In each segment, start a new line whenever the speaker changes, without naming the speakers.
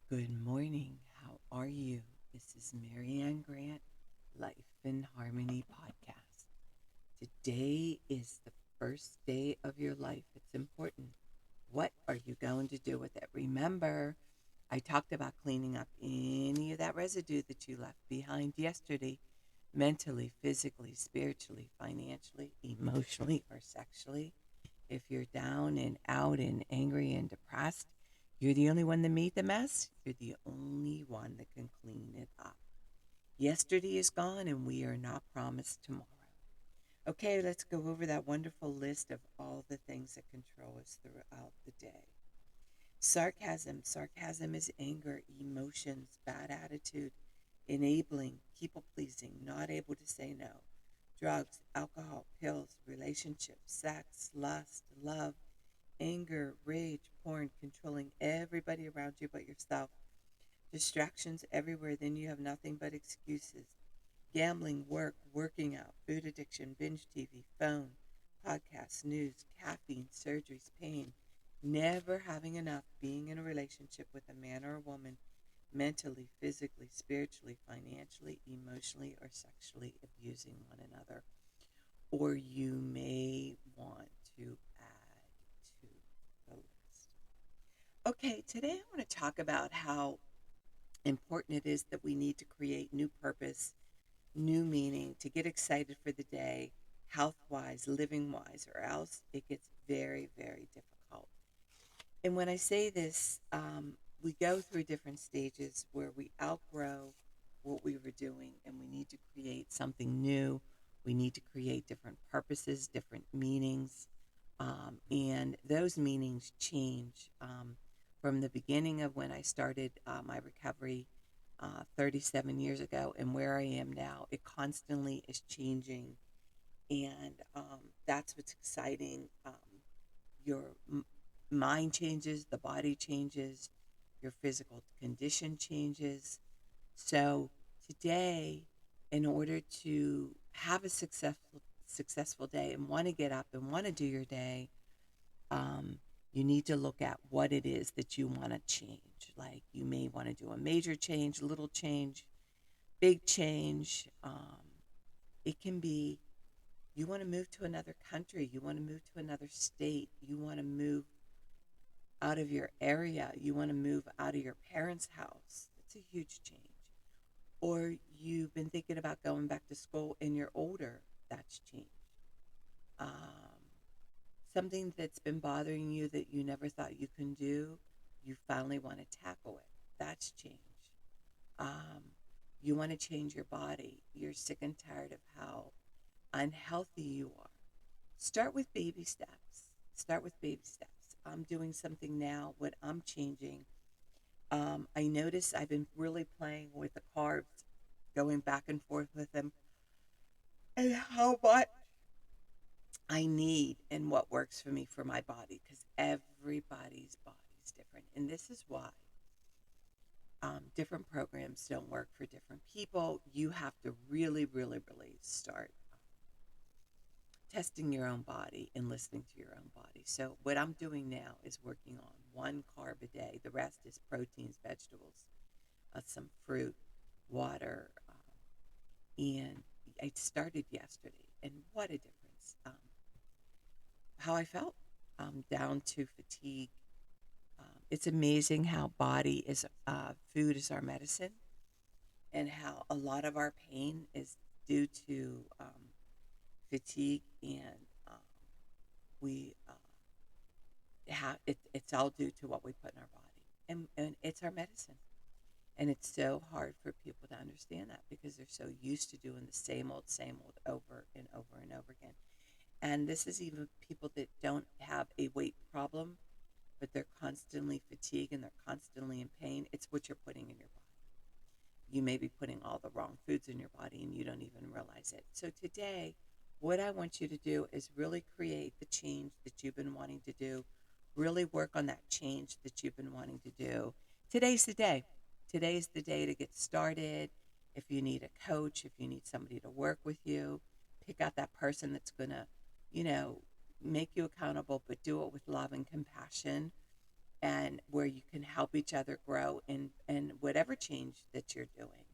Good morning. How are you? This is Marianne Grant, Life in Harmony podcast. Today is the first day of your life. It's important. What are you going to do with it? Remember, I talked about cleaning up any of that residue that you left behind yesterday, mentally, physically, spiritually, financially, emotionally, or sexually. If you're down and out and angry and depressed, you're the only one that made the mess. You're the only one that can clean it up. Yesterday is gone and we are not promised tomorrow. Okay, let's go over that wonderful list of all the things that control us throughout the day. Sarcasm. Sarcasm is anger, emotions, bad attitude, enabling, people pleasing, not able to say no. Drugs, alcohol, pills, relationships, sex, lust, love, anger, rage, porn, controlling everybody around you but yourself. Distractions everywhere, then you have nothing but excuses. Gambling, work, working out, food addiction, binge TV, phone, podcasts, news, caffeine, surgeries, pain. Never having enough, being in a relationship with a man or a woman, mentally, physically, spiritually, financially, emotionally, or sexually abusing one another. Or you may want to add to the list. Okay, today I want to talk about how important it is that we need to create new purpose, new meaning, to get excited for the day, health wise, living wise, or else it gets very, very difficult. And when I say this, we go through different stages where we outgrow what we were doing and we need to create something new. We need to create different purposes, different meanings. And those meanings change from the beginning of when I started my recovery 37 years ago and where I am now. It constantly is changing. And that's what's exciting. Your mind changes, the body changes, your physical condition changes. So today, in order to have a successful day and want to get up and want to do your day, um, you need to look at what it is that you want to change. Like you may want to do a major change, little change, big change. It can be you want to move to another country, you want to move to another state, you want to move out of your area, you want to move out of your parents' house. It's a huge change. Or you've been thinking about going back to school and you're older. That's changed. Um, Something that's been bothering you that you never thought you can do, you finally want to tackle it. That's change. Um, you want to change your body. You're sick and tired of how unhealthy you are. Start with baby steps. Start with baby steps. I'm doing something now. What I'm changing, I notice I've been really playing with the carbs, going back and forth with them, and how much I need and what works for me for my body, because everybody's body is different. And this is why different programs don't work for different people. You have to really, really, really start testing your own body and listening to your own body. So, what I'm doing now is working on one carb a day. The rest is proteins, vegetables, some fruit, water. And I started yesterday, and what a difference. How I felt down to fatigue. It's amazing how body is, food is our medicine, and how a lot of our pain is due to fatigue, and we have it's all due to what we put in our body, and it's our medicine. And it's so hard for people to understand that because they're so used to doing the same old over and over and over again. And this is even people that don't have a weight problem, but they're constantly fatigued and they're constantly in pain. It's what you're putting in your body. You may be putting all the wrong foods in your body and you don't even realize it. So today, what I want you to do is really create the change that you've been wanting to do. Really work on that change that you've been wanting to do. Today's the day. Today's the day to get started. If you need a coach, if you need somebody to work with you, pick out that person that's going to, you know, make you accountable, but do it with love and compassion. and where you can help each other grow in whatever change that you're doing.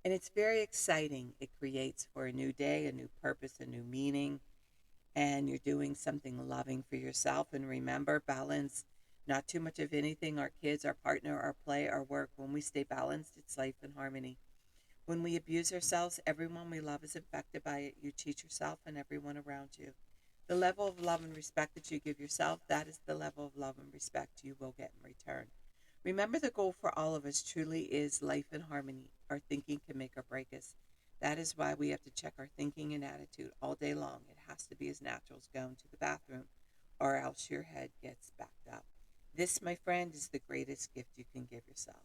And it's very exciting. It creates for a new day, a new purpose, a new meaning, and you're doing something loving for yourself. And remember, balance, not too much of anything, our kids, our partner, our play, our work. When we stay balanced, it's life in harmony. When we abuse ourselves, everyone we love is affected by it. You teach yourself and everyone around you. The level of love and respect that you give yourself, that is the level of love and respect you will get in return. Remember, the goal for all of us truly is life in harmony. Our thinking can make or break us. That is why we have to check our thinking and attitude all day long. It has to be as natural as going to the bathroom, or else your head gets backed up. This, my friend, is the greatest gift you can give yourself.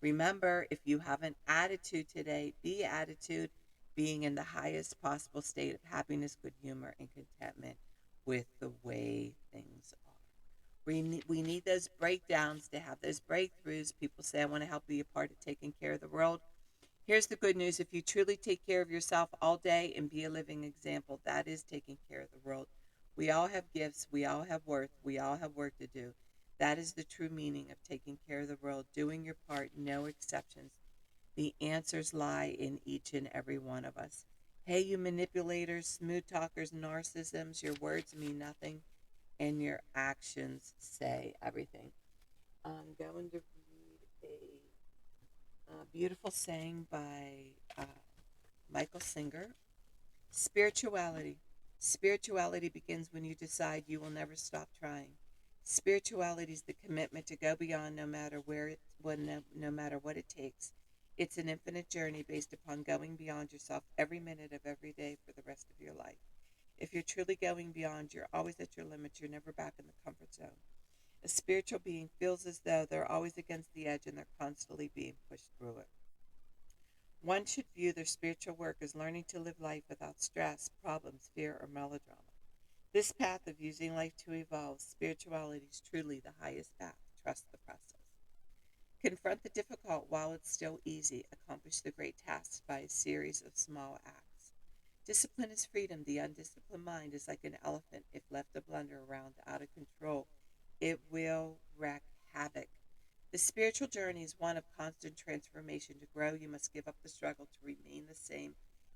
Remember, if you have an attitude today, be attitude, being in the highest possible state of happiness, good humor, and contentment with the way things are. We need those breakdowns to have those breakthroughs. People say, I want to help be a part of taking care of the world. Here's the good news. If you truly take care of yourself all day and be a living example, that is taking care of the world. We all have gifts. We all have worth. We all have work to do. That is the true meaning of taking care of the world, doing your part, no exceptions. The answers lie in each and every one of us. Hey, you manipulators, smooth talkers, narcissisms, your words mean nothing and your actions say everything. I'm going to read a beautiful saying by Michael Singer. Spirituality. Spirituality begins when you decide you will never stop trying. Spirituality is the commitment to go beyond no matter no matter what it takes. It's an infinite journey based upon going beyond yourself every minute of every day for the rest of your life. If you're truly going beyond, you're always at your limits. You're never back in the comfort zone. A spiritual being feels as though they're always against the edge and they're constantly being pushed through it. One should view their spiritual work as learning to live life without stress, problems, fear, or melodrama. This path of using life to evolve, spirituality is truly the highest path. Trust the process. Confront the difficult while it's still easy. Accomplish the great tasks by a series of small acts. Discipline is freedom. The undisciplined mind is like an elephant. If left to blunder around out of control, it will wreak havoc. The spiritual journey is one of constant transformation. To grow, you must give up the struggle to remain the same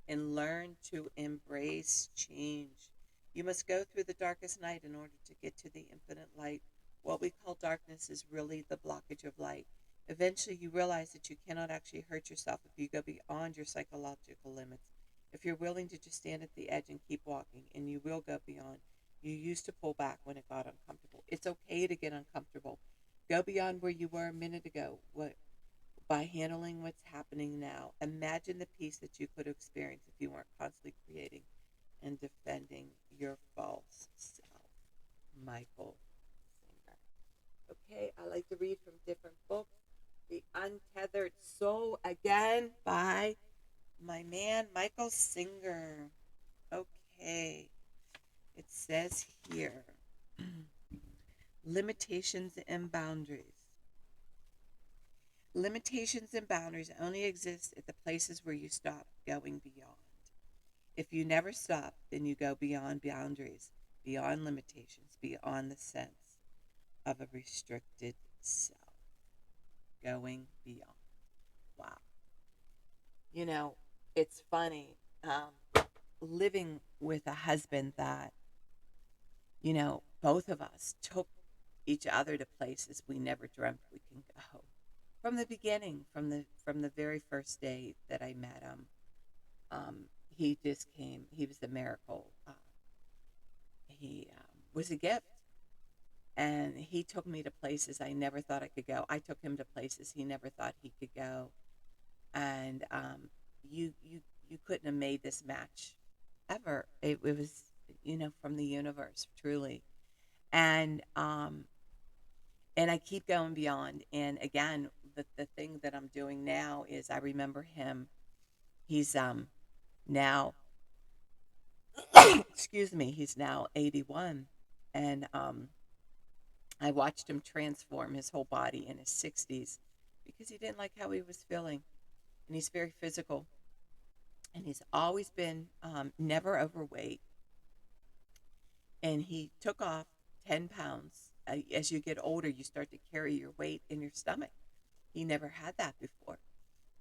and learn to embrace change. You must go through the darkest night in order to get to the infinite light. What we call darkness is really the blockage of light. Eventually, you realize that you cannot actually hurt yourself if you go beyond your psychological limits. If you're willing to just stand at the edge and keep walking, and you will go beyond. You used to pull back when it got uncomfortable. It's okay to get uncomfortable. Go beyond where you were a minute ago by handling what's happening now. Imagine the peace that you could experience if you weren't constantly creating and defending your false self. Michael Singer. Okay, I like to read from different books. The Untethered Soul, again by my man Michael Singer. Okay, it says here limitations and boundaries. Limitations and boundaries only exist at the places where you stop going beyond. If you never stop, then you go beyond boundaries, beyond limitations, beyond the sense of a restricted self. Going beyond. Wow. You know, it's funny living with a husband that, both of us took each other to places we never dreamt we can go. From the beginning, from the very first day that I met him, he just came. He was a miracle. He was a gift, and he took me to places I never thought I could go. I took him to places he never thought he could go, and you couldn't have made this match ever. It was from the universe, truly, and and I keep going beyond. And again, the thing that I'm doing now is I remember him. He's now excuse me, he's now 81, and I watched him transform his whole body in his 60s because he didn't like how he was feeling, and he's very physical, and he's always been never overweight, and he took off 10 pounds as you get older, you start to carry your weight in your stomach. He never had that before,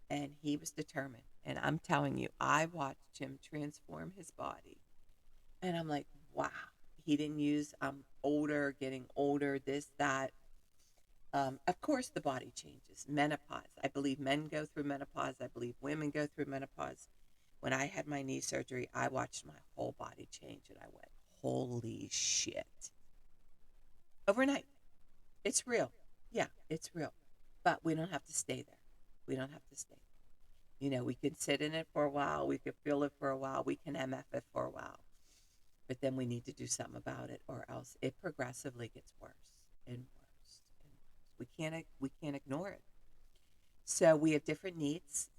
and he was determined. And I'm telling you, I watched him transform his body, and I'm like, wow. He didn't use older, getting older, this, that. Of course, the body changes. Menopause. I believe men go through menopause. I believe women go through menopause. When I had my knee surgery, I watched my whole body change, and I went, holy shit. Overnight. It's real. Yeah, it's real. But we don't have to stay there. We don't have to stay there. We can sit in it for a while. We can feel it for a while. We can MF it for a while. But then we need to do something about it, or else it progressively gets worse and worse and worse. We can't ignore it. So we have different needs.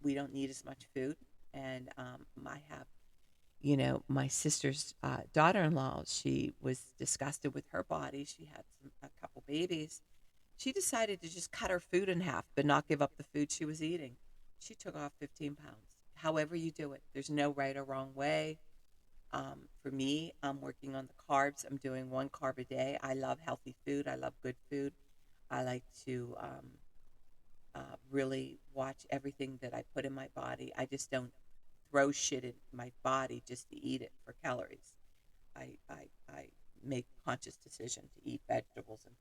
We don't need as much food, and I have, my sister's daughter-in-law. She was disgusted with her body. She had a couple babies. She decided to just cut her food in half, but not give up the food she was eating. She took off 15 pounds. However you do it, there's no right or wrong way. For me, I'm working on the carbs. I'm doing one carb a day. I love healthy food. I love good food. I like to really watch everything that I put in my body. I just don't throw shit in my body just to eat it for calories. I make conscious decision to eat vegetables and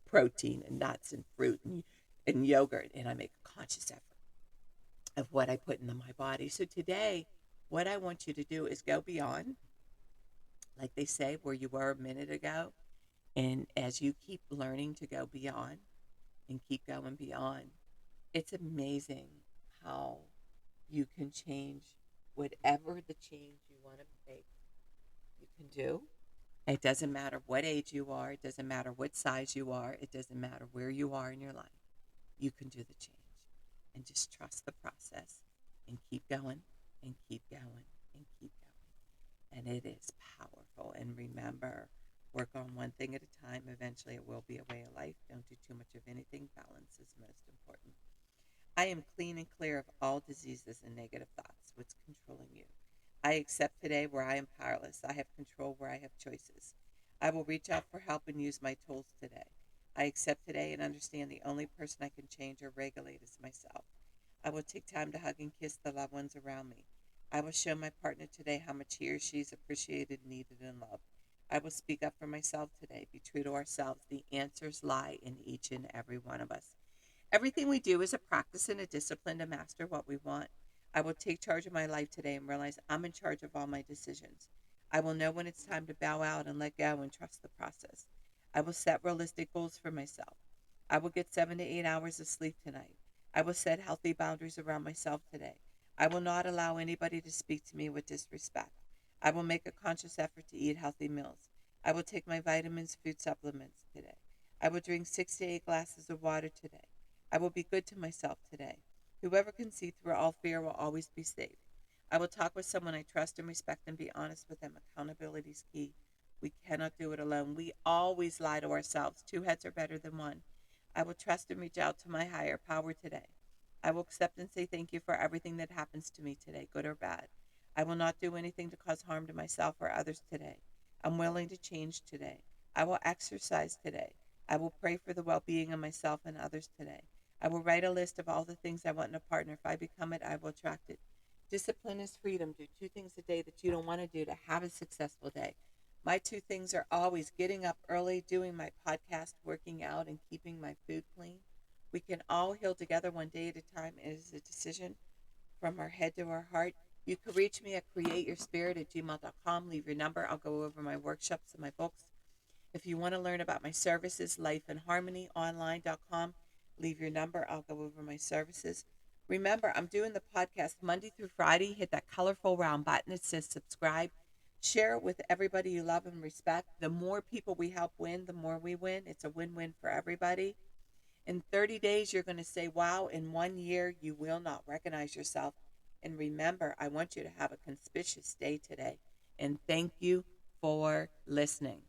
protein and nuts and fruit and yogurt, and I make a conscious effort of what I put into my body. So today, what I want you to do is go beyond, like they say, where you were a minute ago. And as you keep learning to go beyond and keep going beyond, it's amazing how you can change whatever the change you want to make, you can do. It doesn't matter what age you are, it doesn't matter what size you are, it doesn't matter where you are in your life. You can do the change. And just trust the process and keep going and keep going and keep going. And it is powerful. And remember, work on one thing at a time. Eventually, it will be a way of life. Don't do too much of anything. Balance is most important. I am clean and clear of all diseases and negative thoughts. What's controlling you? I accept today where I am powerless. I have control where I have choices. I will reach out for help and use my tools today. I accept today and understand the only person I can change or regulate is myself. I will take time to hug and kiss the loved ones around me. I will show my partner today how much he or she is appreciated, needed, and loved. I will speak up for myself today. Be true to ourselves. The answers lie in each and every one of us. Everything we do is a practice and a discipline to master what we want. I will take charge of my life today and realize I'm in charge of all my decisions. I will know when it's time to bow out and let go and trust the process. I will set realistic goals for myself. I will get 7 to 8 hours of sleep tonight. I will set healthy boundaries around myself today. I will not allow anybody to speak to me with disrespect. I will make a conscious effort to eat healthy meals. I will take my vitamins, food supplements today. I will drink 6 to 8 glasses of water today. I will be good to myself today. Whoever can see through all fear will always be safe. I will talk with someone I trust and respect and be honest with them. Accountability is key. We cannot do it alone. We always lie to ourselves. Two heads are better than one. I will trust and reach out to my higher power today. I will accept and say thank you for everything that happens to me today, good or bad. I will not do anything to cause harm to myself or others today. I'm willing to change today. I will exercise today. I will pray for the well-being of myself and others today. I will write a list of all the things I want in a partner. If I become it, I will attract it. Discipline is freedom. Do 2 things a day that you don't want to do to have a successful day. My 2 things are always getting up early, doing my podcast, working out, and keeping my food clean. We can all heal together one day at a time. It is a decision from our head to our heart. You can reach me at creatyourspirit@gmail.com. Leave your number. I'll go over my workshops and my books. If you want to learn about my services, lifeandharmonyonline.com. Leave your number. I'll go over my services. Remember, I'm doing the podcast Monday through Friday. Hit that colorful round button that says subscribe. Share it with everybody you love and respect. The more people we help win, the more we win. It's a win-win for everybody. In 30 days, you're going to say, wow. In 1 year, you will not recognize yourself. And remember, I want you to have a conspicuous day today. And thank you for listening.